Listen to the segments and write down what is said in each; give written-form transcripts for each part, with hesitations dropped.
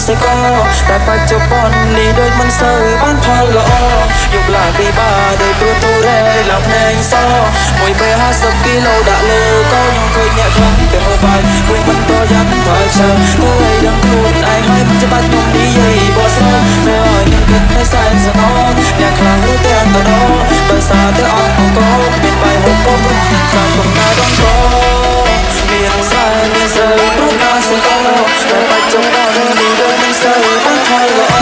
សិកតែបច្ចុប្បន្ននេះដូចមិនសូវបានផលល្អយកឡានពីបាដោយព្រោះទូរ៉េឡើងភ្នែងសមួយពេល50គីឡូដាក់លើក៏ខ្ញុំឃើញអ្នកខ្លះតែហូបបាយមួយមិនប្រយ័ត្នថយឈើធ្វើឲ្យដឹងខ្លួនឯងហើយមិនច្បាស់ខ្ញុំនិយាយបោះស្រោធ្វើឲ្យខ្ញុំគិតឲ្យសែនសណអ្នកខ្លះឬទាំងតដោបើសារតែអត់អង្គមានបាយហូបពុំតាមកំណើដងកមានស្រែមានស្រូវព្រោះការសិកតែបច្ចុប្បន្ននេះដូចមិនសូវបានផលល្អ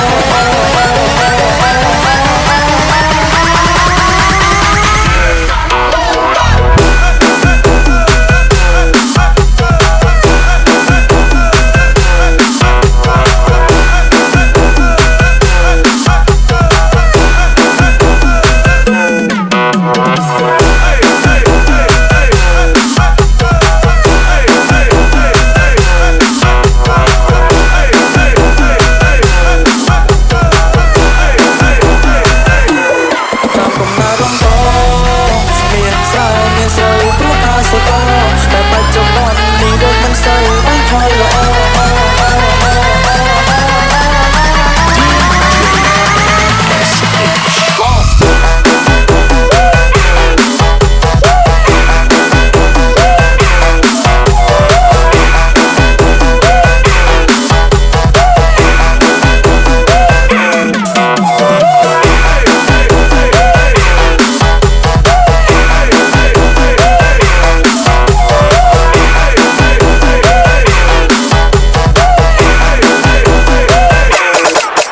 แต่ปัจจุบันนี้โดนมันใส่ไม่พอหรอก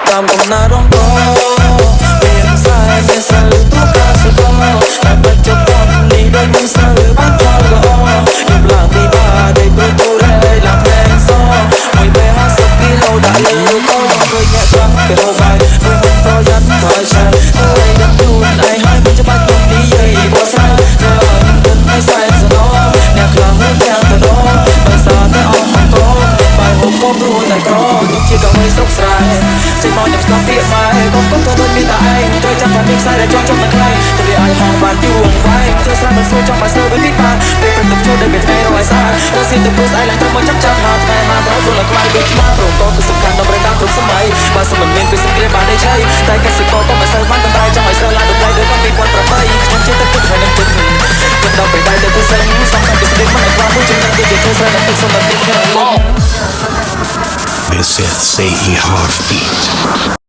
តាមកំណើដងកមានស្រែមានស្រូវទូកាសិកតែបច្ចុប្បន្ននេះដូចមិនសូវបានផលល្អយកឡើងពីបាដោយព្រោះទូរ៉េឡើងភ្នែងសមួយពេល50គីឡូដាក់លើក៏ខ្ញុំឃើញអ្នកខ្លះគេហូបបាយមួយមិនប្រយ័ត្នថយឈើធ្វើឲ្យដឹងខ្លួនឯងហើយមិនច្បាស់ខ្ញុំនិយាយបោះស្រោធ្វើឲ្យខ្ញុំគិតឲ្យសែនសណអ្នកខ្លះឬទាំងតដោបើសារតែអស់អង្គបាយហូបពុំព្រោះតែក្រខ្ញុំជាកវីស្រុកស្រែចេញមកខ្ញុំស្គាល់ពាក្យម៉ែកុំធ្វើដូចមានតែឯងត្រូវចាំថាមានខ្សែដែលជាប់មិនខ្លាំងទោះវាអាចហងបានយូរអង្វែងធ្វើស្រែមិនស្រួលចង់បានស្រូវវិញទីបានពេលព្រឹកទៅចូលដូចពេលថ្ងៃរយសាទៅស៊ីទៅពុះស្អែកឡើងទៅមកចាប់ចាំហាថ្ងៃហាត្រូវចូលឡើងខ្លាំងដូចឆ្មារងកគឺសំខាន់ដល់ប្រដាគ្រប់សម័យបើសិនមិនមានពេលសង្គ្រាមបានได้ใช้តែកសិករក៏មិនសូវបានកម្រៃចង់ឲ្យស្រូវឡើងដូចដូចពីគាត់ប្របីខ្ញុំចេះតែគិតហើយនឹងគិតដល់ពេលដែរទៅគឺសិនសំខាន់ពីស្រីមិនឲ្យខ្លាំងមួយចំណុចដូចជាធ្វើស្រែនឹងទឹកសម្រាប់ទីខ្ញុំ This is Say Heartbeat.